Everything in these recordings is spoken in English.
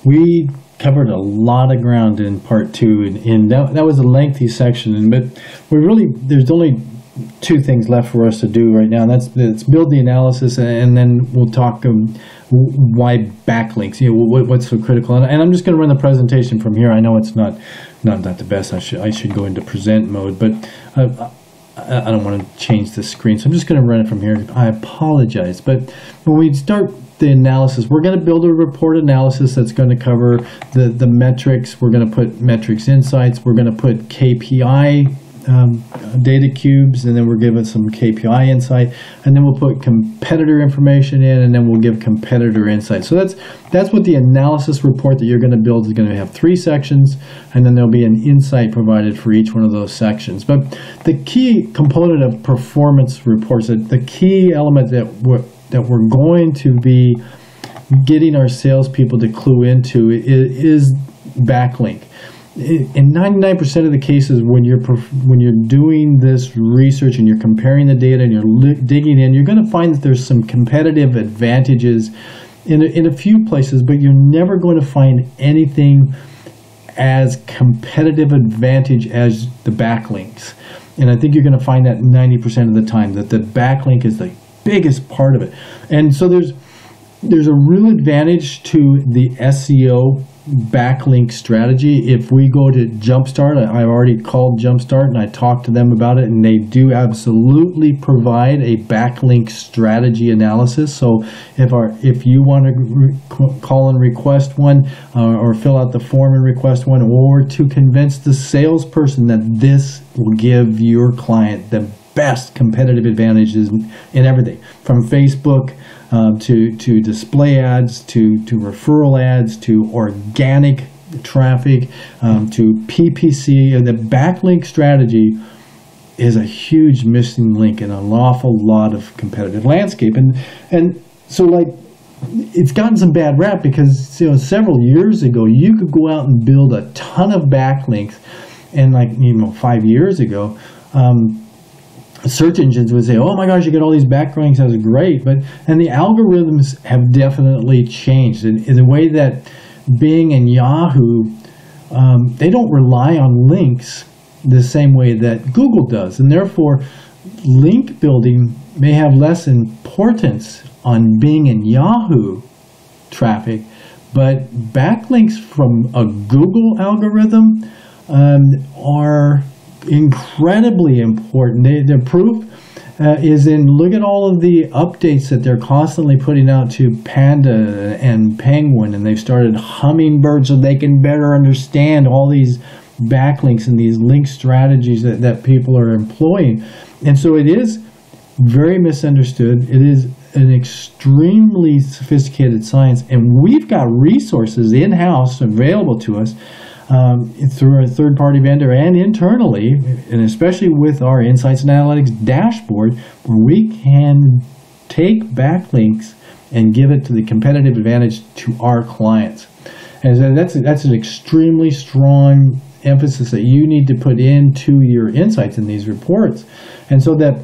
we covered a lot of ground in part 2, and that was a lengthy section. But there's only 2 things left for us to do right now, and that's build the analysis, and then we'll talk why backlinks. What's so critical. And I'm just going to run the presentation from here. I know it's not the best. I should go into present mode, but I don't want to change the screen, so I'm just going to run it from here. I apologize, but when we start the analysis, we're going to build a report analysis that's going to cover the metrics. We're going to put metrics insights. We're going to put KPI data cubes, and then we're giving some KPI insight, and then we'll put competitor information in, and then we'll give competitor insight. So that's what the analysis report that you're going to build is going to have. 3 sections, and then there'll be an insight provided for each one of those sections. But the key component of performance reports, the key element that we're going to be getting our salespeople to clue into is backlink. In 99% of the cases, when you're doing this research and you're comparing the data and you're digging in, you're going to find that there's some competitive advantages in a few places, but you're never going to find anything as competitive advantage as the backlinks. And I think you're going to find that 90% of the time, that the backlink is the biggest part of it. And so there's a real advantage to the SEO backlink strategy. If we go to Jumpstart, I've already called Jumpstart and I talked to them about it, and they do absolutely provide a backlink strategy analysis. So if you want to call and request one, or fill out the form and request one, or to convince the salesperson that this will give your client the best competitive advantages in everything, from Facebook to display ads, to referral ads, to organic traffic, to PPC. The backlink strategy is a huge missing link in an awful lot of competitive landscape. And so, like, it's gotten some bad rap because several years ago you could go out and build a ton of backlinks, and 5 years ago, search engines would say, "Oh my gosh, you get all these backlinks, that's great." And the algorithms have definitely changed in the way that Bing and Yahoo, they don't rely on links the same way that Google does, and therefore link building may have less importance on Bing and Yahoo traffic, but backlinks from a Google algorithm are incredibly important. The proof is in, look at all of the updates that they're constantly putting out to Panda and Penguin, and they've started Hummingbird so they can better understand all these backlinks and these link strategies that people are employing. And so it is very misunderstood. It is an extremely sophisticated science, and we've got resources in-house available to us through a third-party vendor and internally, and especially with our Insights and Analytics dashboard, where we can take backlinks and give it to the competitive advantage to our clients. And so that's an extremely strong emphasis that you need to put into your insights in these reports. And so that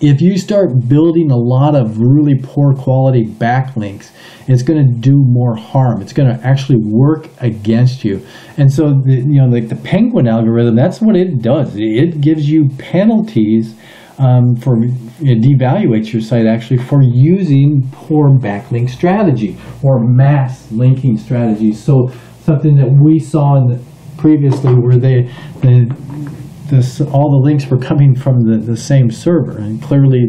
if you start building a lot of really poor quality backlinks, it's going to do more harm. It's going to actually work against you. And so, like the Penguin algorithm, that's what it does. It gives you penalties it devaluates your site actually for using poor backlink strategy or mass linking strategies. So something that we saw previously where all the links were coming from the same server, and clearly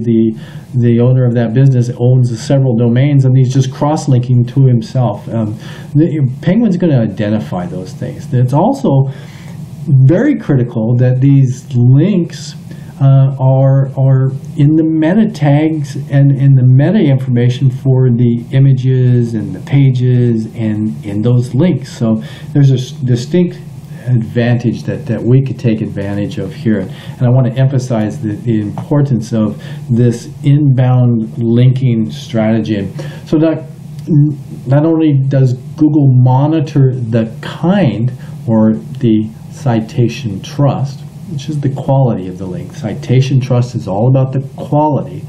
the owner of that business owns several domains, and he's just cross-linking to himself. Penguin's going to identify those things. It's also very critical that these links are in the meta tags and in the meta information for the images and the pages and in those links. So there's a distinct advantage that we could take advantage of here, and I want to emphasize the importance of this inbound linking strategy. And so not only does Google monitor the kind, or the citation trust, which is the quality of the link. Citation trust is all about the quality.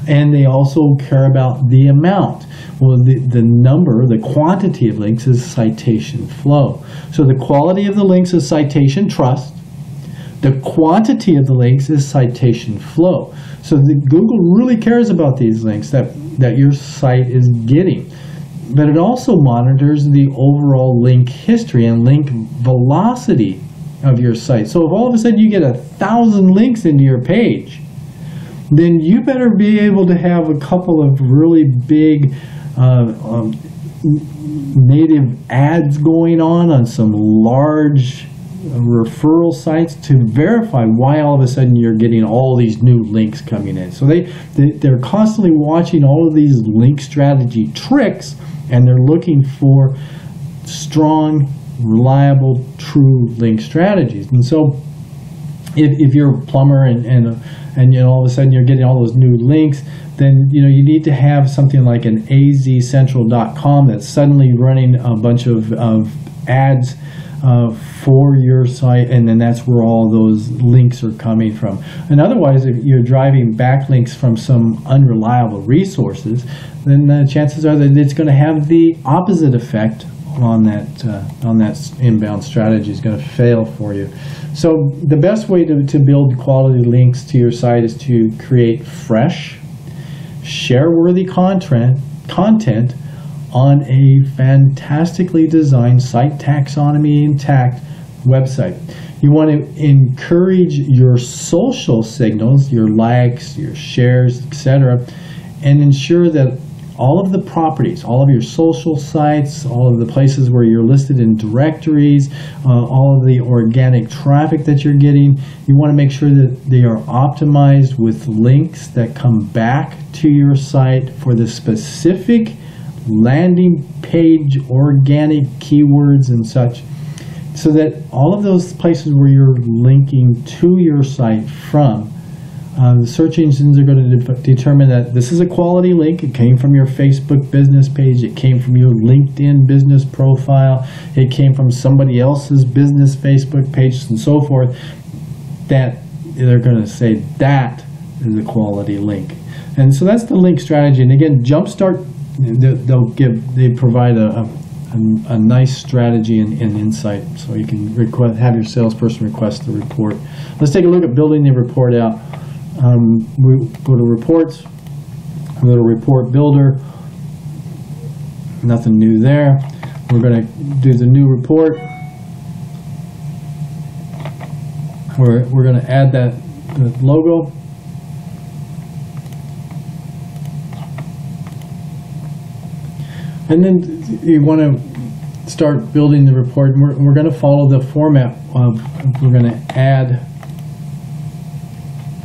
And they also care about the amount. Well, the number, the quantity of links is citation flow. So the quality of the links is citation trust. The quantity of the links is citation flow. So Google really cares about these links that your site is getting. But it also monitors the overall link history and link velocity of your site. So if all of a sudden you get 1,000 links into your page, then you better be able to have a couple of really big native ads going on some large referral sites to verify why all of a sudden you're getting all these new links coming in. So they're constantly watching all of these link strategy tricks, and they're looking for strong, reliable, true link strategies. And so if you're a plumber and all of a sudden you're getting all those new links, then you need to have something like an azcentral.com that's suddenly running a bunch of ads for your site, and then that's where all those links are coming from. And otherwise, if you're driving backlinks from some unreliable resources, then the chances are that it's going to have the opposite effect on that inbound strategy. Is going to fail for you. So the best way to build quality links to your site is to create fresh, share-worthy content on a fantastically designed, site taxonomy intact website. You want to encourage your social signals, your likes, your shares, etc., and ensure that all of the properties, all of your social sites, all of the places where you're listed in directories, all of the organic traffic that you're getting, you want to make sure that they are optimized with links that come back to your site for the specific landing page organic keywords and such, so that all of those places where you're linking to your site from, the search engines are going to determine that this is a quality link. It came from your Facebook business page. It came from your LinkedIn business profile. It came from somebody else's business Facebook page and so forth. That they're going to say that is a quality link. And so that's the link strategy. And again, Jumpstart, they provide a nice strategy and insight, so you can have your salesperson request the report. Let's take a look at building the report out. We go to reports, we go to report builder, nothing new there. We're going to do the new report. We're going to add the logo. And then you want to start building the report. We're going to follow the format of, we're going to add,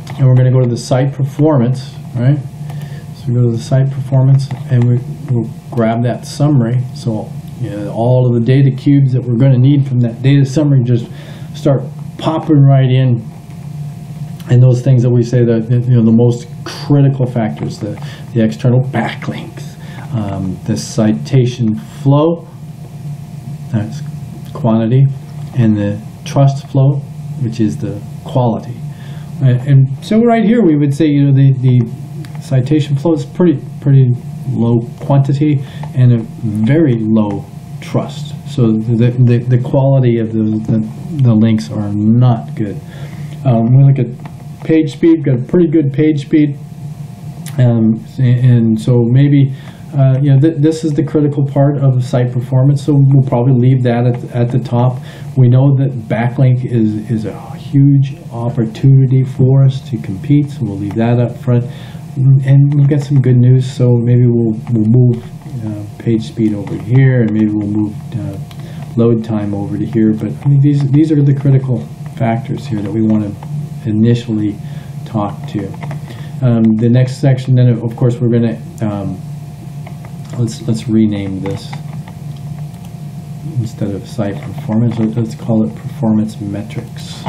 and we're going to go to the site performance, right? So we go to the site performance, and we'll grab that summary. So all of the data cubes that we're going to need from that data summary just start popping right in. And those things that we say that the most critical factors, the external backlinks, the citation flow, that's quantity, and the trust flow, which is the quality. And so right here we would say the citation flow is pretty low quantity and a very low trust. So the quality of the links are not good. When we look at page speed, got a pretty good page speed, and so maybe this is the critical part of site performance, so we'll probably leave that at the top. We know that backlink is a huge opportunity for us to compete, so we'll leave that up front. And we've got some good news, so maybe we'll move page speed over here, and maybe we'll move load time over to here. But I mean, these are the critical factors here that we want to initially talk to. The next section, then of course we're going to let's rename this. Instead of site performance, let's call it performance metrics.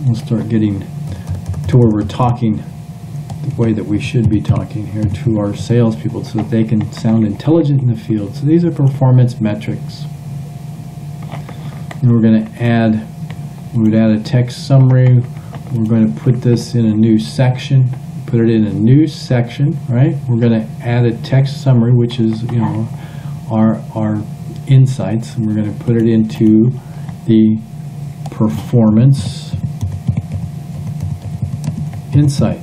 We'll start getting to where we're talking the way that we should be talking here to our salespeople, so that they can sound intelligent in the field. So these are performance metrics. And we're going to we would add a text summary. we're going to put this in a new section. Put it in a new section, right? We're going to add a text summary, which is, you know, our insights, and we're going to put it into the performance insight.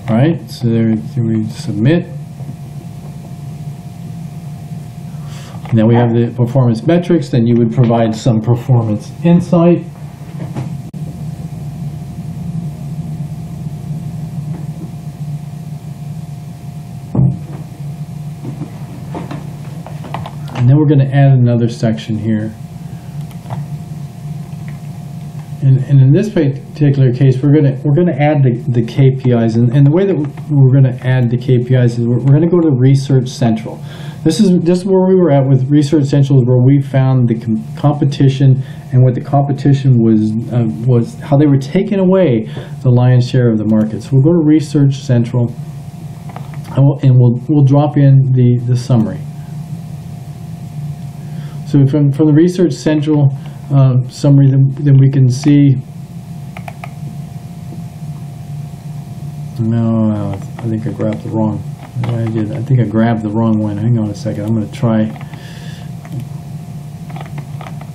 All right, so there we submit. Now we have the performance metrics, then you would provide some performance insight. And then we're going to add another section here. And in this particular case, we're going to add the KPIs. And the way that we're going to add the KPIs is we're going to go to Research Central. This is just where we were at with Research Central, is where we found the competition, and what the competition was how they were taking away the lion's share of the market. So we'll go to Research Central, and we'll drop in the summary. So from the Research Central summary, then we can see. No, I think I grabbed the wrong. I did. I think I grabbed the wrong one. Hang on a second. I'm going to try.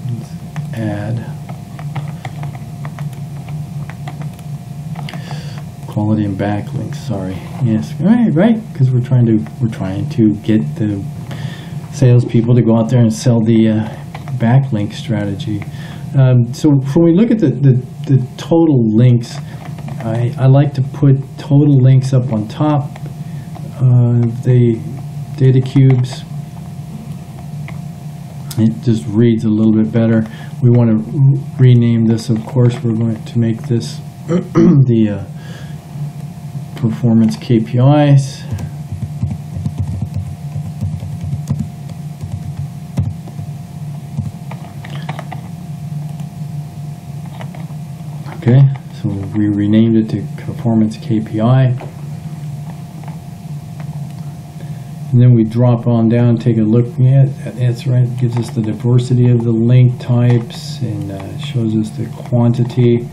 Let's add quality and backlinks. Sorry. Yes. Right. Because we're trying to get the salespeople to go out there and sell the backlink strategy. So when we look at the total links, I like to put total links up on top. The data cubes, it just reads a little bit better. We want to rename this, of course. We're going to make this the performance KPIs. Okay, so we renamed it to performance KPI. And then we drop on down, take a look at that's right, it gives us the diversity of the link types, and shows us the quantity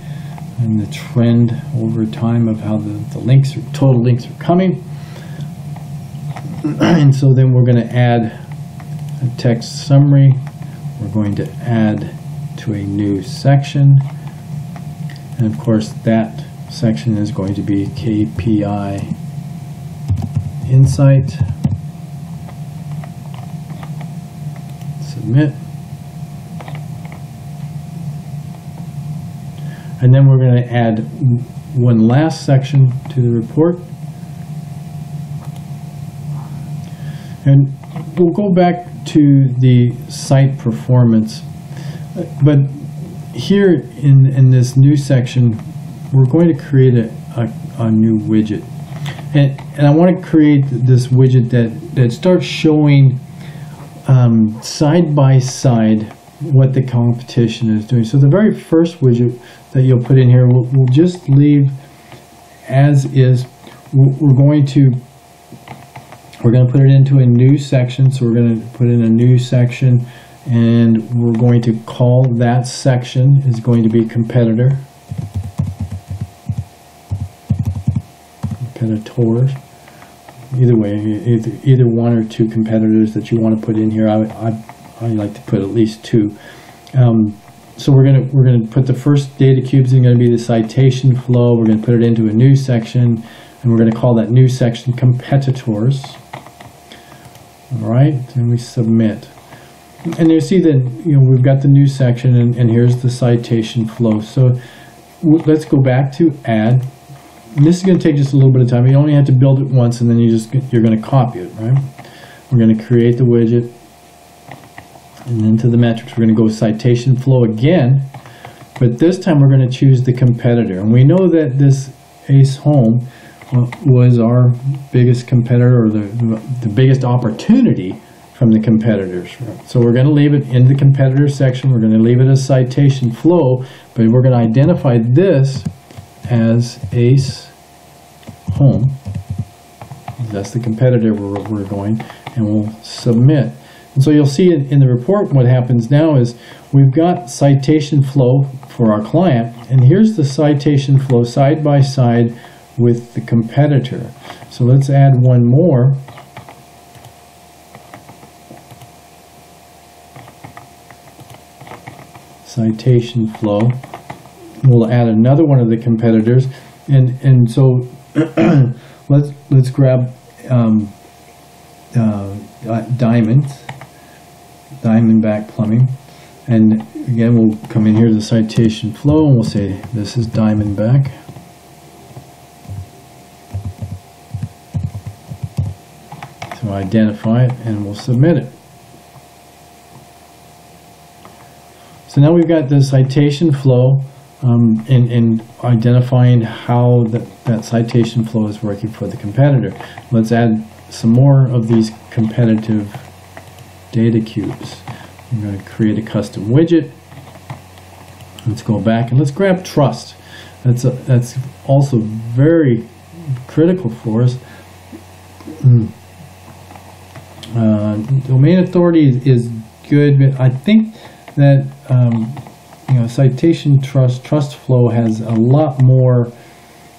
and the trend over time of how the links or total links are coming. And so then we're going to add a text summary. We're going to add to a new section. And of course that section is going to be KPI Insight. Submit. And then we're going to add one last section to the report. And we'll go back to the site performance. But here in this new section, we're going to create a new widget. And I want to create this widget that starts showing side by side what the competition is doing. So the very first widget that you'll put in here, we'll just leave as is. We're going to put it into a new section. So we're going to put in a new section, and we're going to call that section is going to be competitors. Either way, either one or two competitors that you want to put in here. I like to put at least two. So we're gonna put the first data cubes in, going to be the citation flow. We're going to put it into a new section, and we're going to call that new section competitors. All right, and we submit. And you see that we've got the new section, and here's the citation flow. So let's go back to add. And this is going to take just a little bit of time. You only have to build it once, and then you're going to copy it, right? We're going to create the widget, and then to the metrics, we're going to go citation flow again, but this time we're going to choose the competitor. And we know that this Ace Home was our biggest competitor, or the biggest opportunity from the competitors. So we're going to leave it in the competitor section. We're going to leave it as citation flow, but we're going to identify this as Ace Home. That's the competitor where we're going, and we'll submit. And so you'll see in the report what happens now is we've got citation flow for our client, and here's the citation flow side by side with the competitor. So let's add one more. Citation flow. We'll add another one of the competitors, and so let's grab Diamondback Plumbing, and again we'll come in here to the citation flow and we'll say this is Diamondback. So identify it and we'll submit it. So now we've got the citation flow in identifying how that citation flow is working for the competitor. Let's add some more of these competitive data cubes. I'm going to create a custom widget. Let's go back and let's grab trust. That's also very critical for us. Domain authority is good, but I think that citation trust flow has a lot more.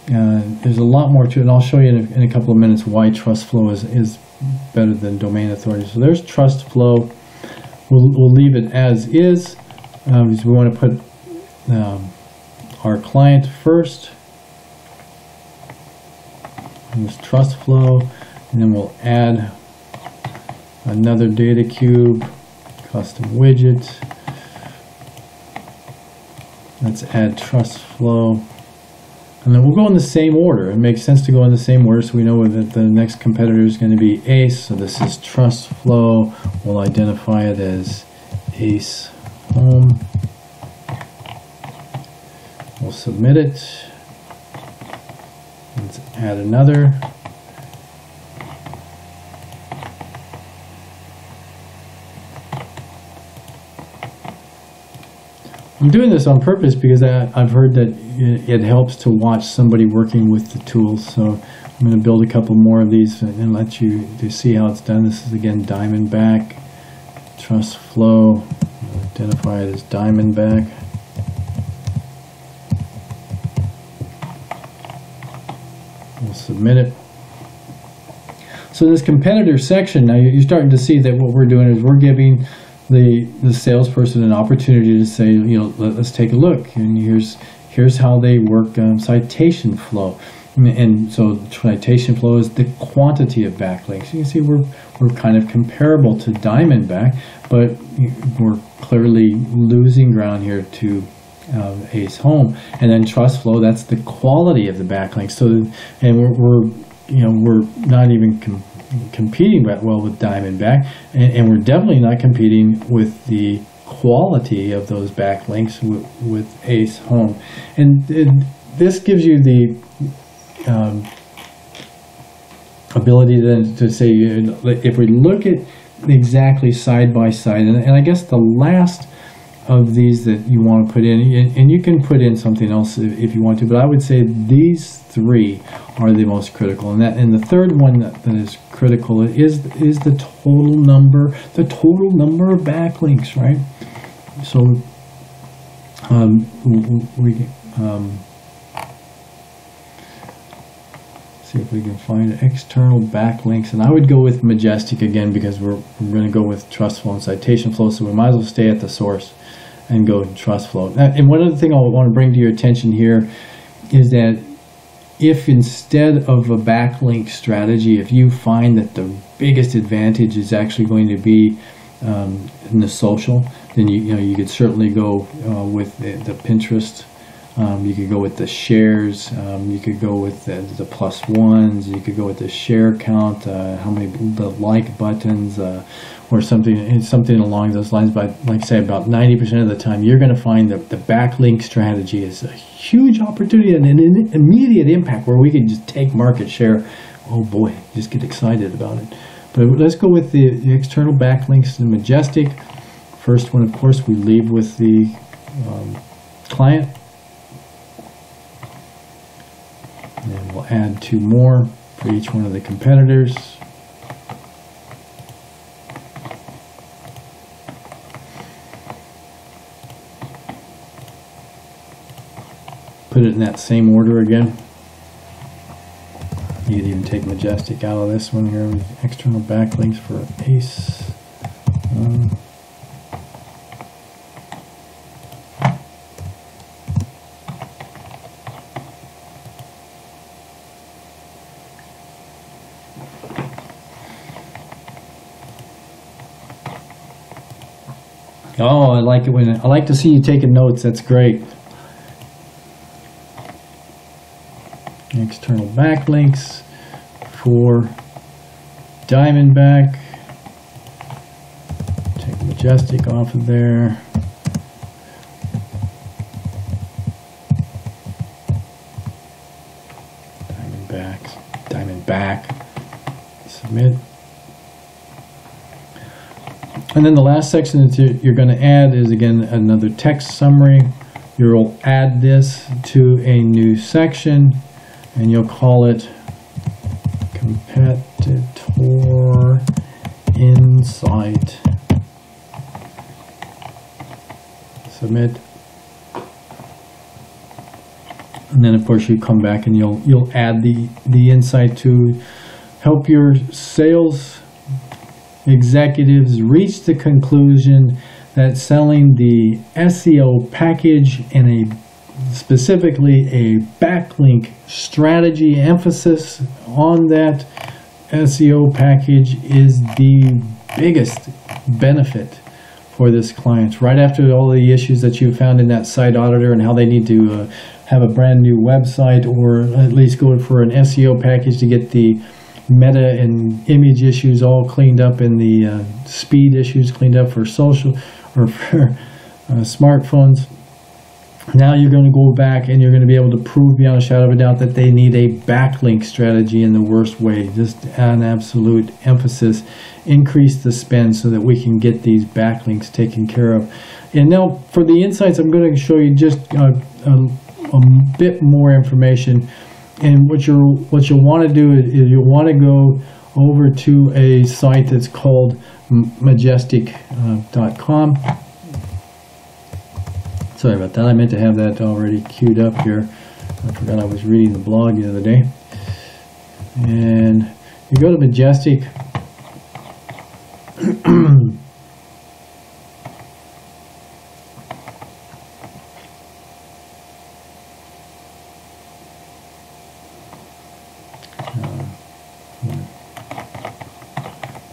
There's a lot more to it, and I'll show you in a couple of minutes why trust flow is better than domain authority. So there's trust flow. We'll leave it as is because we want to put our client first. And this trust flow, and then we'll add another data cube, custom widget. Let's add trust flow. And then we'll go in the same order. It makes sense to go in the same order so we know that the next competitor is going to be ACE. So this is trust flow. We'll identify it as ACE Home. We'll submit it. Let's add another. I'm doing this on purpose because I've heard that it helps to watch somebody working with the tools. So I'm going to build a couple more of these and let you see how it's done. This is again Diamondback, trust flow. I'll identify it as Diamondback. We'll submit it. So this competitor section, now you're starting to see that what we're doing is we're giving the salesperson an opportunity to say, let's take a look, and here's how they work citation flow. And so citation flow is the quantity of backlinks. You can see we're kind of comparable to Diamondback, but we're clearly losing ground here to ACE Home. And then trust flow, that's the quality of the backlinks. So, and we're not even competing that well with Diamondback, and we're definitely not competing with the quality of those backlinks with ACE Home. And this gives you the ability then to say, if we look at exactly side by side, and I guess the last of these that you want to put in, and you can put in something else if you want to, but I would say these three are the most critical, and the third one that is critical is the total number of backlinks, right? So we see if we can find external backlinks, and I would go with Majestic again because we're going to go with trust flow and citation flow, so we might as well stay at the source and go trust flow. And one other thing I want to bring to your attention here is that if instead of a backlink strategy, if you find that the biggest advantage is actually going to be in the social, then you could certainly go with the Pinterest. You could go with the shares. You could go with the plus ones. You could go with the share count, how many the like buttons, or something along those lines. But like I say, about 90% of the time, you're going to find that the backlink strategy is a huge opportunity and an immediate impact where we can just take market share. Oh boy, just get excited about it. But let's go with the external backlinks in Majestic. First one, of course, we leave with the client. And then we'll add two more for each one of the competitors. put it in that same order again. You could even take Majestic out of this one here. External backlinks for ACE. Oh, I like it I like to see you taking notes. That's great. External backlinks for Diamondback. Take Majestic off of there. Diamondback. Submit. And then the last section that you're going to add is, again, another text summary. You'll add this to a new section, and you'll call it Competitor Insight. Submit. And then, of course, you come back and you'll add the insight to help your sales executives reach the conclusion that selling the SEO package and specifically a backlink strategy, emphasis on that SEO package, is the biggest benefit for this client. Right after all the issues that you found in that site auditor and how they need to have a brand new website, or at least go for an SEO package to get the meta and image issues all cleaned up and the speed issues cleaned up for social or for smartphones. Now you're going to go back and you're going to be able to prove beyond a shadow of a doubt that they need a backlink strategy in the worst way. Just an absolute emphasis. Increase the spend so that we can get these backlinks taken care of. And now for the insights, I'm going to show you just a bit more information. And what you'll want to do is you'll want to go over to a site that's called majestic.com. Sorry about that. I meant to have that already queued up here. I forgot I was reading the blog the other day. And you go to Majestic.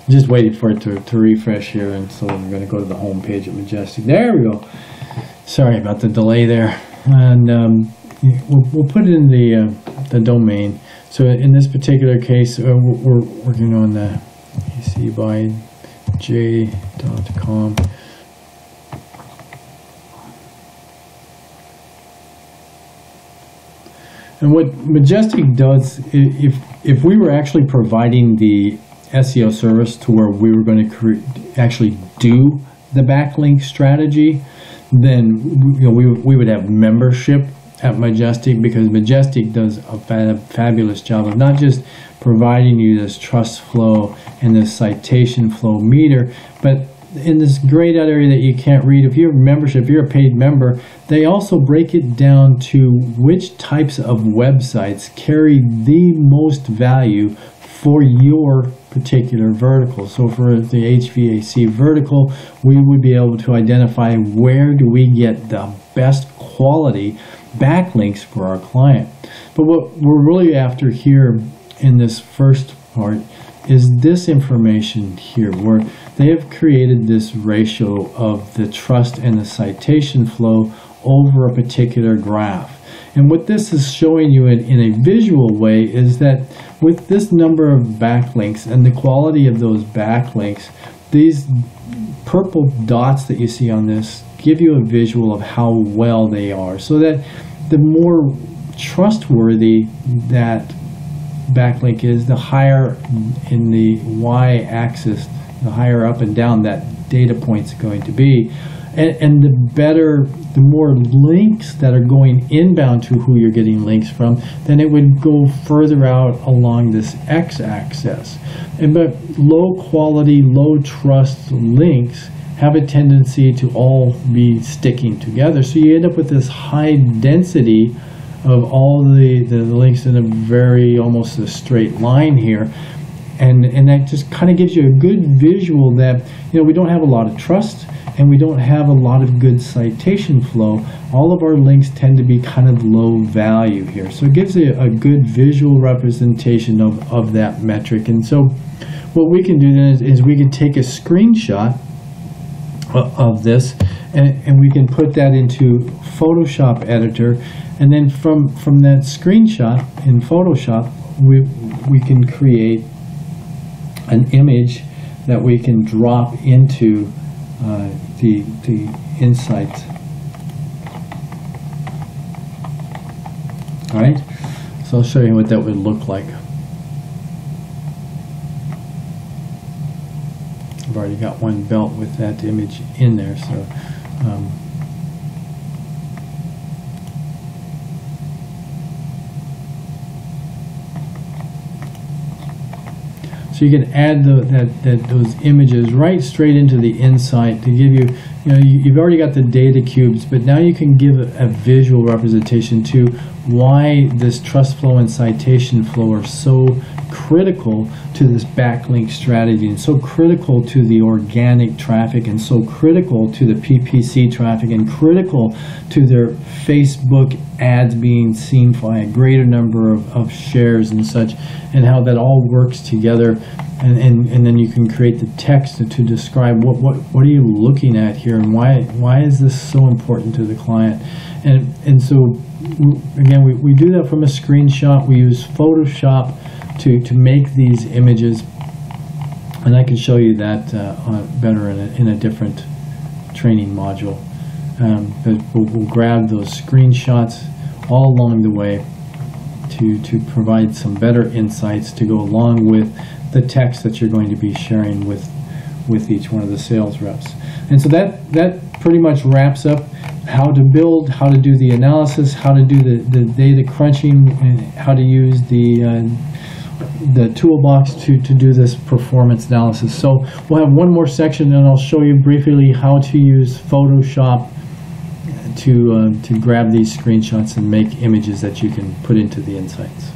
Just waiting for it to refresh here, and so we're going to go to the home page at Majestic. There we go. Sorry about the delay there. And we'll put it in the domain. So in this particular case, we're working on the ecbyj.com. And what Majestic does, if we were actually providing the SEO service to where we were going to actually do the backlink strategy, then we would have membership at Majestic, because Majestic does a fabulous job of not just providing you this trust flow and this citation flow meter, but in this grayed out area that you can't read, if you're a membership, if you're a paid member, they also break it down to which types of websites carry the most value for your particular vertical. So for the HVAC vertical, we would be able to identify where do we get the best quality backlinks for our client. But what we're really after here in this first part is this information here, where they have created this ratio of the trust and the citation flow over a particular graph. And what this is showing you in a visual way is that with this number of backlinks and the quality of those backlinks, these purple dots that you see on this give you a visual of how well they are, so that the more trustworthy that backlink is, the higher in the y-axis, the higher up and down that data point's going to be. And the better, the more links that are going inbound to who you're getting links from, then it would go further out along this x-axis. But low quality, low trust links have a tendency to all be sticking together. So you end up with this high density of all the links in a very almost a straight line here. And that just kind of gives you a good visual that, you know, we don't have a lot of trust and we don't have a lot of good citation flow. All of our links tend to be kind of low value here. So it gives you a good visual representation of that metric. And so what we can do then is we can take a screenshot of this and we can put that into Photoshop editor. And then from that screenshot in Photoshop, we can create an image that we can drop into the insights. All right, so I'll show you what that would look like. I've already got one belt with that image in there, so so you can add those images right straight into the insight to give you, you've already got the data cubes, but now you can give a visual representation to why this trust flow and citation flow are so critical to this backlink strategy, and so critical to the organic traffic, and so critical to the PPC traffic, and critical to their Facebook ads being seen by a greater number of shares and such, and how that all works together. And then you can create the text to describe what are you looking at here, and why is this so important to the client. And so again, we do that from a screenshot. We use Photoshop to make these images, and I can show you that better in a different training module. But we'll grab those screenshots all along the way to provide some better insights to go along with the text that you're going to be sharing with each one of the sales reps. And so that pretty much wraps up how to build, how to do the analysis, how to do the data crunching, and how to use the toolbox to do this performance analysis. So we'll have one more section, and I'll show you briefly how to use Photoshop to grab these screenshots and make images that you can put into the insights.